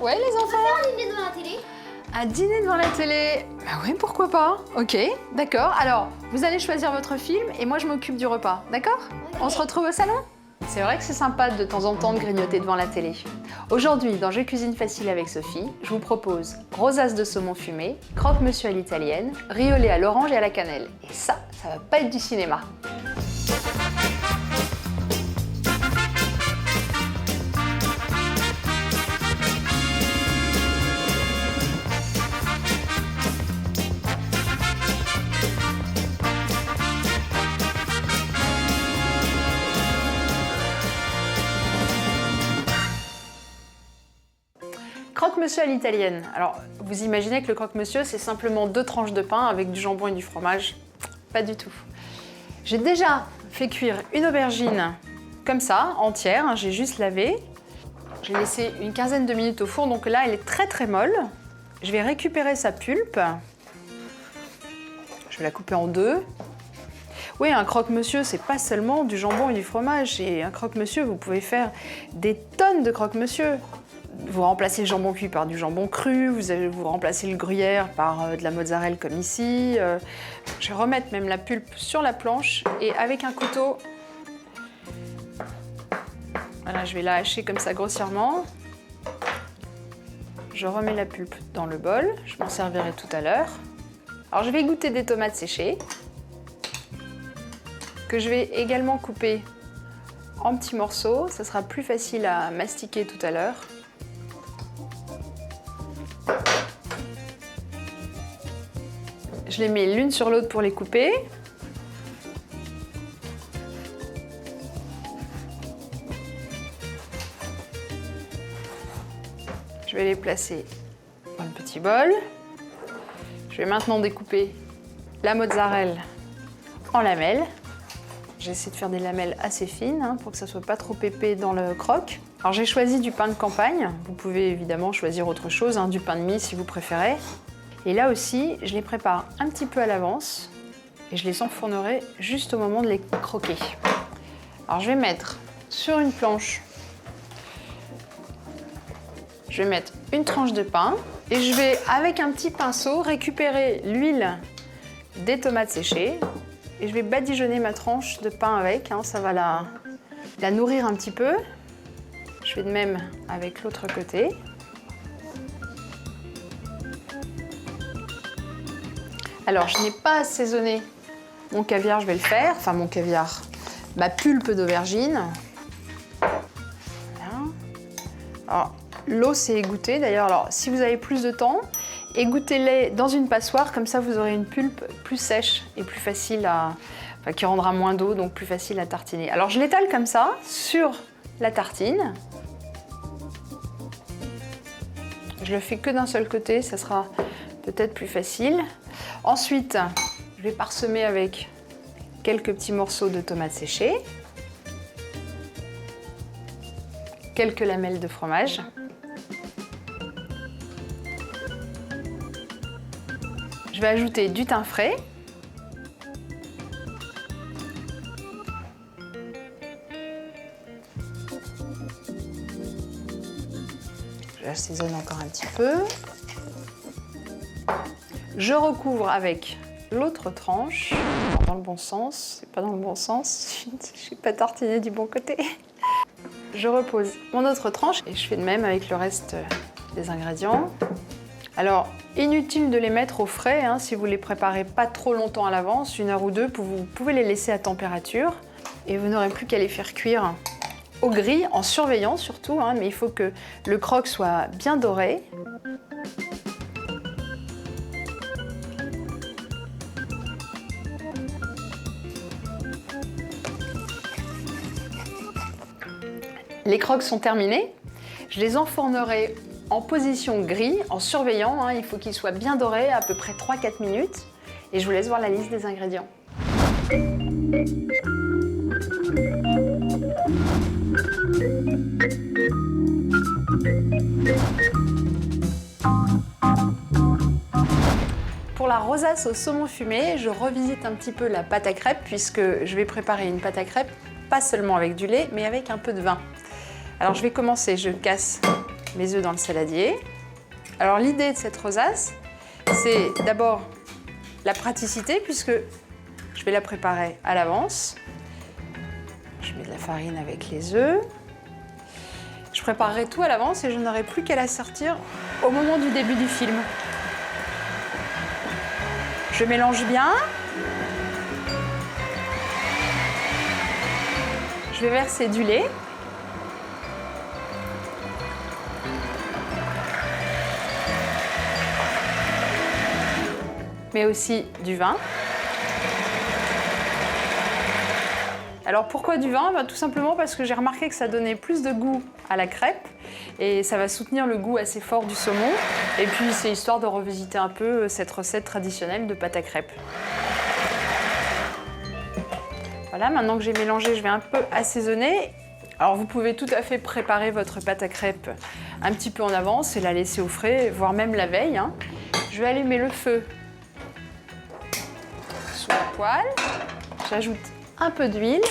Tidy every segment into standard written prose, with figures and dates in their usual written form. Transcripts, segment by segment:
Ouais, les enfants? On va faire un dîner devant la télé. Un dîner devant la télé? Bah oui, pourquoi pas? Ok, d'accord. Alors, vous allez choisir votre film et moi je m'occupe du repas, d'accord? Ok. On se retrouve au salon? C'est vrai que c'est sympa de temps en temps de grignoter devant la télé. Aujourd'hui, dans Je cuisine facile avec Sophie, je vous propose rosace de saumon fumé, croque-monsieur à l'italienne, riz au lait à l'orange et à la cannelle. Et ça va pas être du cinéma. Croque-monsieur à l'italienne. Alors, vous imaginez que le croque-monsieur, c'est simplement 2 tranches de pain avec du jambon et du fromage? Pas du tout. J'ai déjà fait cuire une aubergine comme ça, entière, hein, j'ai juste lavé. J'ai laissé une quinzaine de minutes au four, donc là, elle est très molle. Je vais récupérer sa pulpe. Je vais la couper en 2. Oui, un croque-monsieur, c'est pas seulement du jambon et du fromage. Et un croque-monsieur, vous pouvez faire des tonnes de croque-monsieur. Vous remplacez le jambon cuit par du jambon cru, vous remplacez le gruyère par de la mozzarella comme ici. Je vais remettre même la pulpe sur la planche et avec un couteau, voilà, je vais la hacher comme ça grossièrement. Je remets la pulpe dans le bol, je m'en servirai tout à l'heure. Alors je vais égoutter des tomates séchées que je vais également couper en petits morceaux, ça sera plus facile à mastiquer tout à l'heure. Je les mets l'une sur l'autre pour les couper. Je vais les placer dans le petit bol. Je vais maintenant découper la mozzarella en lamelles. J'essaie de faire des lamelles assez fines hein, pour que ça soit pas trop épais dans le croque. Alors j'ai choisi du pain de campagne. Vous pouvez évidemment choisir autre chose, hein, du pain de mie si vous préférez. Et là aussi, je les prépare un petit peu à l'avance et je les enfournerai juste au moment de les croquer. Alors je vais mettre sur une planche, je vais mettre une tranche de pain et je vais, avec un petit pinceau, récupérer l'huile des tomates séchées et je vais badigeonner ma tranche de pain avec, hein, ça va la nourrir un petit peu. Je fais de même avec l'autre côté. Alors, je n'ai pas assaisonné mon caviar, je vais le faire. Enfin, mon caviar, ma pulpe d'aubergine. Voilà. Alors, l'eau, c'est égouttée. D'ailleurs, alors, si vous avez plus de temps, égouttez-les dans une passoire. Comme ça, vous aurez une pulpe plus sèche et plus facile à... Enfin, qui rendra moins d'eau, donc plus facile à tartiner. Alors, je l'étale comme ça, sur la tartine. Je le fais que d'un seul côté, ça sera peut-être plus facile. Ensuite, je vais parsemer avec quelques petits morceaux de tomates séchées, quelques lamelles de fromage, je vais ajouter du thym frais, j'assaisonne encore un petit peu. Je recouvre avec l'autre tranche, dans le bon sens, c'est pas dans le bon sens, je n'ai pas tartiné du bon côté. Je repose mon autre tranche et je fais de même avec le reste des ingrédients. Alors, inutile de les mettre au frais, hein, si vous les préparez pas trop longtemps à l'avance, 1 heure ou 2, vous pouvez les laisser à température et vous n'aurez plus qu'à les faire cuire au gris, en surveillant surtout, hein, mais il faut que le croque soit bien doré. Les croques sont terminés. Je les enfournerai en position gris, en surveillant. Hein, il faut qu'ils soient bien dorés, à peu près 3-4 minutes. Et je vous laisse voir la liste des ingrédients. Pour la rosace au saumon fumé, je revisite un petit peu la pâte à crêpes puisque je vais préparer une pâte à crêpes pas seulement avec du lait, mais avec un peu de vin. Alors je vais commencer, je casse mes œufs dans le saladier. Alors l'idée de cette rosace, c'est d'abord la praticité puisque je vais la préparer à l'avance. Je mets de la farine avec les œufs. Je préparerai tout à l'avance et je n'aurai plus qu'à la sortir au moment du début du film. Je mélange bien. Je vais verser du lait. Mais aussi du vin. Alors pourquoi du vin? Tout simplement parce que j'ai remarqué que ça donnait plus de goût à la crêpe et ça va soutenir le goût assez fort du saumon. Et puis c'est histoire de revisiter un peu cette recette traditionnelle de pâte à crêpes. Voilà, maintenant que j'ai mélangé, je vais un peu assaisonner. Alors vous pouvez tout à fait préparer votre pâte à crêpes un petit peu en avance et la laisser au frais, voire même la veille. Je vais allumer le feu sur la poêle. J'ajoute un peu d'huile.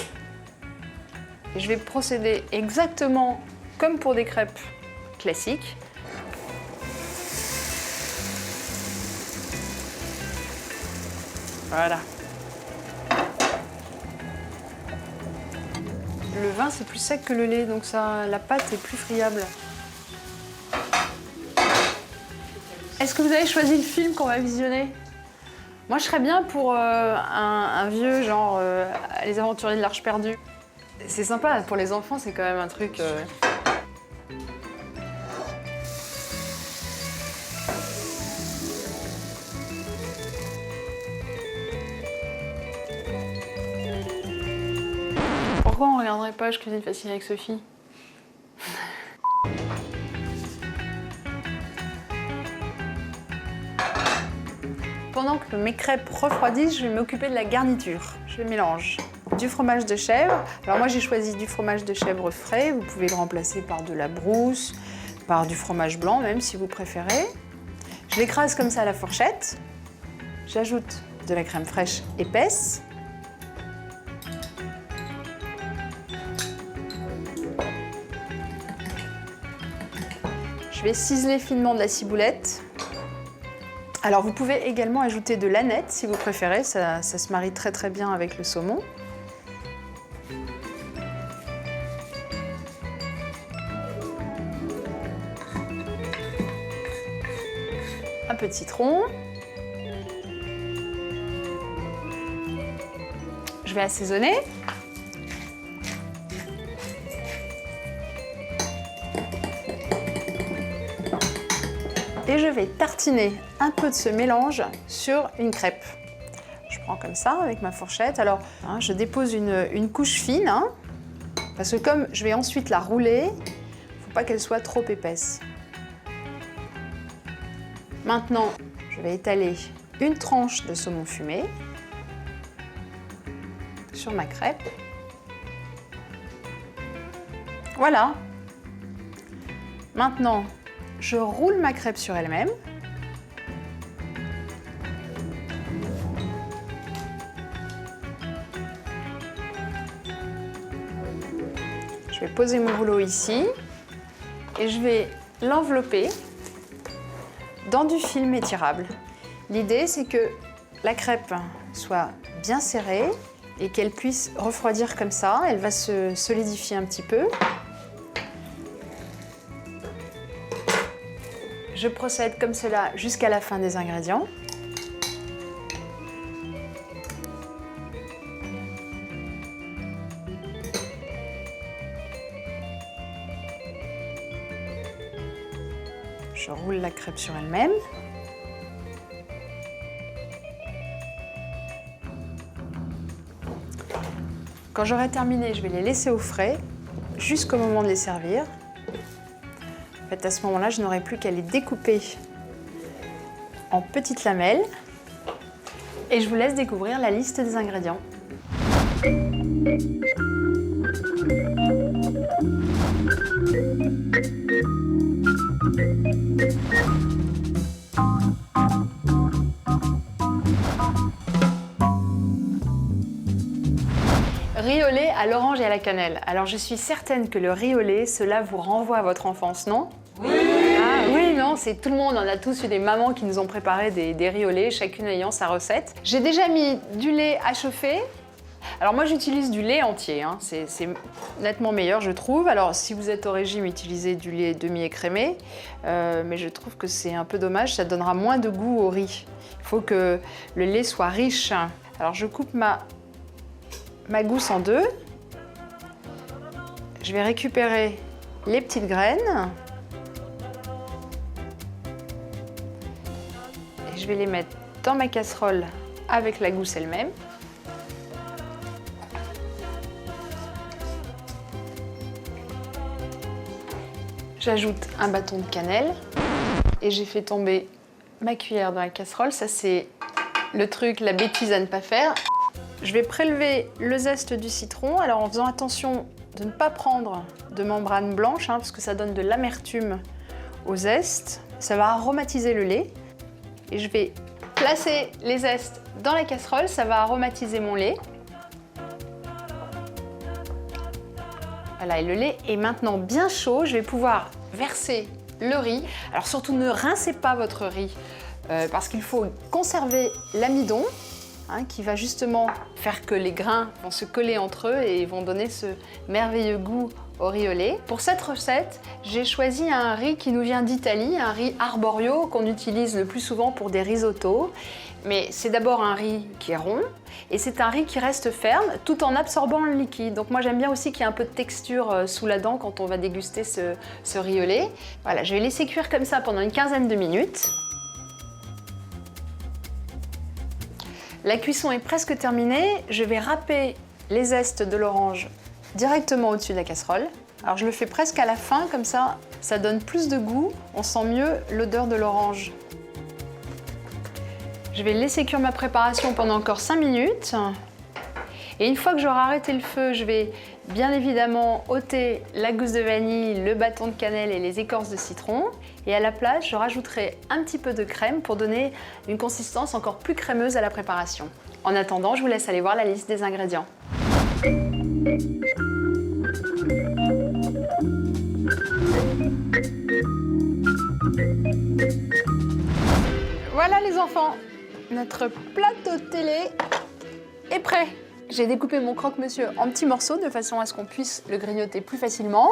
Et je vais procéder exactement comme pour des crêpes classiques. Voilà. Le vin, c'est plus sec que le lait, donc la pâte est plus friable. Est-ce que vous avez choisi le film qu'on va visionner? Moi, je serais bien pour un vieux, genre Les Aventuriers de l'Arche perdue. C'est sympa, pour les enfants, c'est quand même un truc... Pourquoi on regarderait pas Je cuisine facile avec Sophie? Pendant que mes crêpes refroidissent, je vais m'occuper de la garniture. Je mélange du fromage de chèvre. Alors moi j'ai choisi du fromage de chèvre frais, vous pouvez le remplacer par de la brousse, par du fromage blanc même si vous préférez. Je l'écrase comme ça à la fourchette. J'ajoute de la crème fraîche épaisse. Je vais ciseler finement de la ciboulette. Alors vous pouvez également ajouter de l'aneth si vous préférez, ça se marie très très bien avec le saumon. Un peu de citron. Je vais assaisonner. Et je vais tartiner un peu de ce mélange sur une crêpe. Je prends comme ça avec ma fourchette. Alors, je dépose une couche fine, parce que comme je vais ensuite la rouler, il ne faut pas qu'elle soit trop épaisse. Maintenant, je vais étaler une tranche de saumon fumé sur ma crêpe. Voilà. Maintenant, je roule ma crêpe sur elle-même. Je vais poser mon rouleau ici et je vais l'envelopper dans du film étirable. L'idée, c'est que la crêpe soit bien serrée et qu'elle puisse refroidir comme ça. Elle va se solidifier un petit peu. Je procède comme cela jusqu'à la fin des ingrédients. Je roule la crêpe sur elle-même. Quand j'aurai terminé, je vais les laisser au frais jusqu'au moment de les servir. En fait, à ce moment-là, je n'aurai plus qu'à les découper en petites lamelles. Et je vous laisse découvrir la liste des ingrédients. Riz au lait à l'orange et à la cannelle. Alors je suis certaine que le riz au lait, cela vous renvoie à votre enfance, non? Ah oui, non, c'est tout le monde. On a tous eu des mamans qui nous ont préparé des riz au lait, chacune ayant sa recette. J'ai déjà mis du lait à chauffer. Alors moi j'utilise du lait entier, hein. C'est nettement meilleur je trouve. Alors si vous êtes au régime, utilisez du lait demi-écrémé, mais je trouve que c'est un peu dommage, ça donnera moins de goût au riz. Il faut que le lait soit riche. Alors je coupe ma gousse en deux. Je vais récupérer les petites graines. Et je vais les mettre dans ma casserole avec la gousse elle-même. J'ajoute un bâton de cannelle et j'ai fait tomber ma cuillère dans la casserole. Ça, c'est le truc, la bêtise à ne pas faire. Je vais prélever le zeste du citron, alors en faisant attention de ne pas prendre de membrane blanche, hein, parce que ça donne de l'amertume au zeste. Ça va aromatiser le lait. Et je vais placer les zestes dans la casserole, ça va aromatiser mon lait. Voilà, et le lait est maintenant bien chaud. Je vais pouvoir verser le riz. Alors surtout, ne rincez pas votre riz parce qu'il faut conserver l'amidon hein, qui va justement faire que les grains vont se coller entre eux et vont donner ce merveilleux goût au riz au lait. Pour cette recette, j'ai choisi un riz qui nous vient d'Italie, un riz arborio qu'on utilise le plus souvent pour des risottos. Mais c'est d'abord un riz qui est rond et c'est un riz qui reste ferme tout en absorbant le liquide. Donc moi j'aime bien aussi qu'il y ait un peu de texture sous la dent quand on va déguster ce riz au lait. Voilà, je vais laisser cuire comme ça pendant une quinzaine de minutes. La cuisson est presque terminée. Je vais râper les zestes de l'orange directement au-dessus de la casserole. Alors je le fais presque à la fin, comme ça, ça donne plus de goût. On sent mieux l'odeur de l'orange. Je vais laisser cuire ma préparation pendant encore 5 minutes. Et une fois que j'aurai arrêté le feu, je vais bien évidemment ôter la gousse de vanille, le bâton de cannelle et les écorces de citron. Et à la place, je rajouterai un petit peu de crème pour donner une consistance encore plus crémeuse à la préparation. En attendant, je vous laisse aller voir la liste des ingrédients. Voilà les enfants, notre plateau de télé est prêt. J'ai découpé mon croque-monsieur en petits morceaux de façon à ce qu'on puisse le grignoter plus facilement.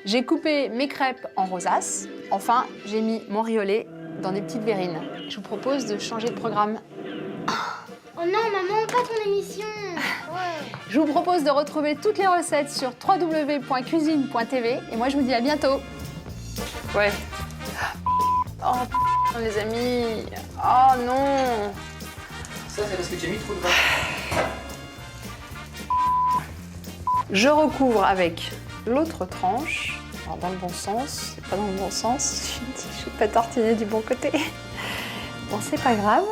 J'ai coupé mes crêpes en rosaces. Enfin, j'ai mis mon riz au lait dans des petites verrines. Je vous propose de changer de programme. Oh non, maman, pas ton émission. Ouais. Je vous propose de retrouver toutes les recettes sur www.cuisine.tv et moi je vous dis à bientôt. Ouais. Oh les amis. Oh non. Ça c'est parce que tu as mis trop de gras. Je recouvre avec l'autre tranche. Alors dans le bon sens, c'est pas dans le bon sens. Je suis pas tartinée du bon côté. Bon, c'est pas grave.